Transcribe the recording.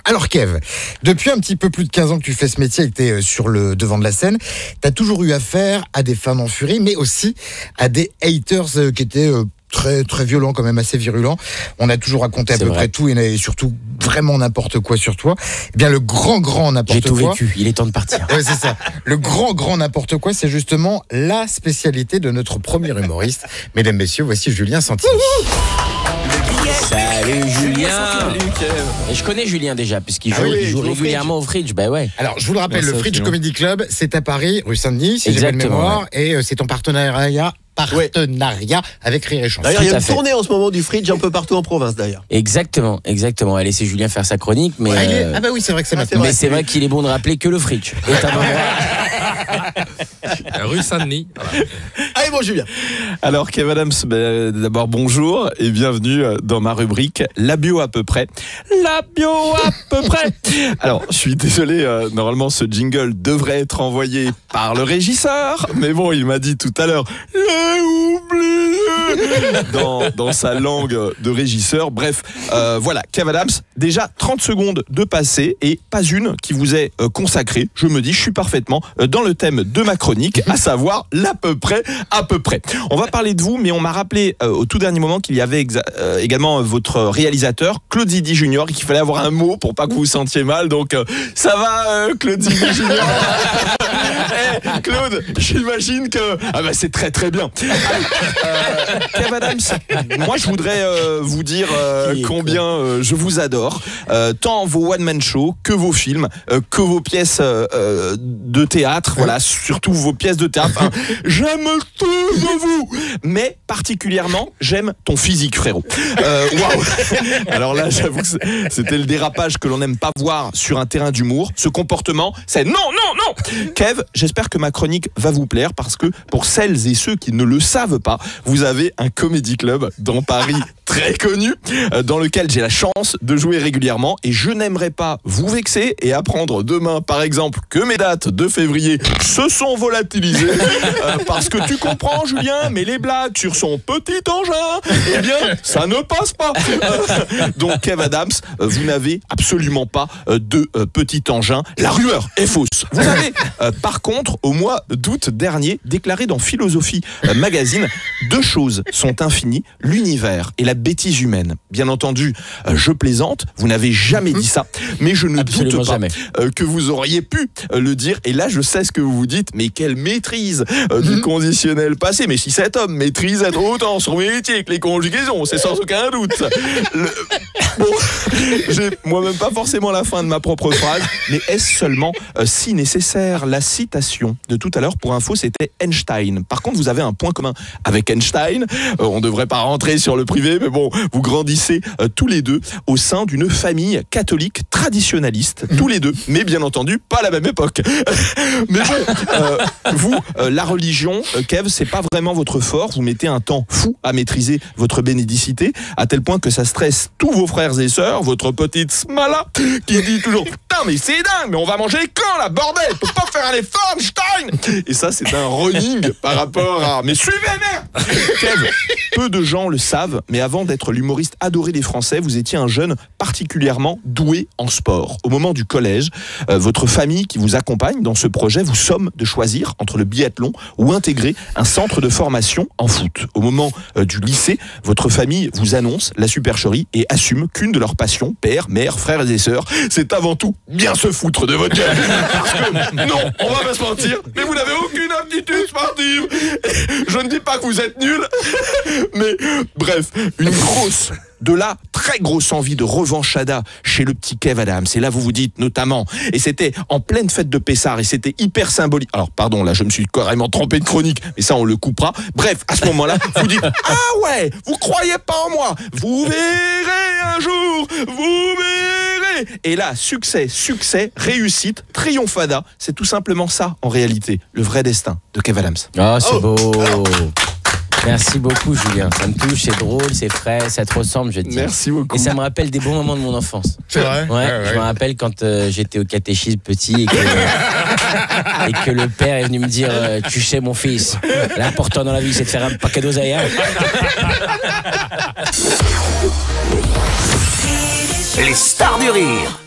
Alors Kev, depuis un petit peu plus de 15 ans que tu fais ce métier et que tu es sur le devant de la scène, tu as toujours eu affaire à des fans en furie, mais aussi à des haters qui étaient très très violents, quand même assez virulents. On a toujours raconté à peu près tout et surtout vraiment n'importe quoi sur toi. Eh bien le grand n'importe quoi. J'ai tout vécu, il est temps de partir. Ouais, c'est ça. Le grand n'importe quoi, c'est justement la spécialité de notre premier humoriste. Mesdames, messieurs, voici Julien Santini. Salut Julien. Et je connais Julien déjà, puisqu'il joue régulièrement au Fridge. Bah ouais. Alors, je vous le rappelle, le Fridge Comedy Club, c'est à Paris, rue Saint-Denis, si j'ai bonne mémoire, et c'est en partenariat avec Rire et Chanson. D'ailleurs, il y a une tournée en ce moment du Fridge un peu partout en province d'ailleurs. Exactement. À laisser Julien faire sa chronique, mais Ah bah oui, c'est vrai que c'est maintenant. Mais c'est vrai qu'il est bon de rappeler que le Fridge est un endroit. Rue Saint-Denis. Voilà. Allez, bon Julien. Alors Kev Adams, d'abord bonjour et bienvenue dans ma rubrique La bio à peu près. La bio à peu près. Alors, je suis désolé, normalement ce jingle devrait être envoyé par le régisseur, mais bon, il m'a dit tout à l'heure, j'ai oublié dans sa langue de régisseur. Bref, voilà, Kev Adams, déjà 30 secondes de passé et pas une qui vous est consacrée. Je me dis, je suis parfaitement dans le thème de ma chronique, à savoir l'à peu près, à peu près. On va parler de vous, mais on m'a rappelé au tout dernier moment qu'il y avait également votre réalisateur, Claude Zidi Junior, et qu'il fallait avoir un mot pour pas que vous vous sentiez mal. Donc, ça va, Claude Zidi Junior. Hey, Claude, j'imagine que... Ah bah c'est très très bien. Kev Adams, moi je voudrais vous dire combien je vous adore. Tant vos one-man shows, que vos films, que vos pièces de théâtre, voilà, surtout vos pièces de théâtre. Enfin, j'aime tout de vous, mais particulièrement, j'aime ton physique, frérot. Waouh. Alors là, j'avoue que c'était le dérapage que l'on n'aime pas voir sur un terrain d'humour. Ce comportement, c'est non. Kev, j'espère que ma chronique va vous plaire parce que pour celles et ceux qui ne le savent pas, vous avez un comédie club dans Paris très connu, dans lequel j'ai la chance de jouer régulièrement et je n'aimerais pas vous vexer et apprendre demain, par exemple, que mes dates de février se sont volatilisées parce que tu comprends, Julien, mais les blagues sur son petit engin, eh bien, ça ne passe pas. Donc, Kev Adams, vous n'avez absolument pas de petit engin. La rumeur est fausse. Vous avez, par contre, au mois d'août dernier, déclaré dans Philosophie Magazine, 2 choses sont infinies, l'univers et la bêtise humaine. Bien entendu, je plaisante, vous n'avez jamais dit ça, mais je ne doute pas que vous auriez pu le dire. Et là, je sais ce que vous vous dites, mais quelle maîtrise du conditionnel passé. Mais si cet homme maîtrise autant son métier que les conjugaisons, c'est sans aucun doute. Bon, j'ai moi-même pas forcément la fin de ma propre phrase, mais est-ce seulement si nécessaire? La citation de tout à l'heure, pour info, c'était Einstein. Par contre, vous avez un point commun avec Einstein. On ne devrait pas rentrer sur le privé, mais bon, vous grandissez tous les deux au sein d'une famille catholique traditionnaliste, tous les deux, mais bien entendu, pas à la même époque. Mais bon, vous, la religion, Kev, c'est pas vraiment votre fort. Vous mettez un temps fou à maîtriser votre bénédicité, à tel point que ça stresse tous vos frères et sœurs, votre petite Smala, qui dit toujours « Putain, mais c'est dingue, mais on va manger quand, là, bordel? On peut pas faire un effort, Einstein !» Et ça, c'est un running par rapport à « Mais suivez, merde !» Kev, peu de gens le savent, mais avant d'être l'humoriste adoré des Français, vous étiez un jeune particulièrement doué en sport. Au moment du collège, votre famille qui vous accompagne dans ce projet vous somme de choisir entre le biathlon ou intégrer un centre de formation en foot. Au moment du lycée, votre famille vous annonce la supercherie et assume qu'une de leurs passions, père, mère, frères et sœurs, c'est avant tout bien se foutre de votre gueule. Parce que, non, on va pas se mentir, mais vous n'avez aucune aptitude sportive. Je ne dis pas que vous êtes nul, mais bref, de là, très grosse envie de revanchada chez le petit Kev Adams. Et là, vous vous dites notamment, et c'était en pleine fête de Pessard, et c'était hyper symbolique. Alors, pardon, là, je me suis carrément trompé de chronique, mais ça, on le coupera. Bref, à ce moment-là, vous dites, ah ouais, vous croyez pas en moi, vous verrez un jour, vous verrez. Et là, succès, réussite, triomphada, c'est tout simplement ça, en réalité, le vrai destin de Kev Adams. Ah, c'est beau. Merci beaucoup, Julien. Ça me touche, c'est drôle, c'est frais, ça te ressemble, je te dis. Merci beaucoup. Et ça me rappelle des bons moments de mon enfance. C'est vrai? Ouais. Je me rappelle quand j'étais au catéchisme petit et que le père est venu me dire tu sais, mon fils, l'important dans la vie, c'est de faire un paquet d'oseille. Hein. Les stars du rire.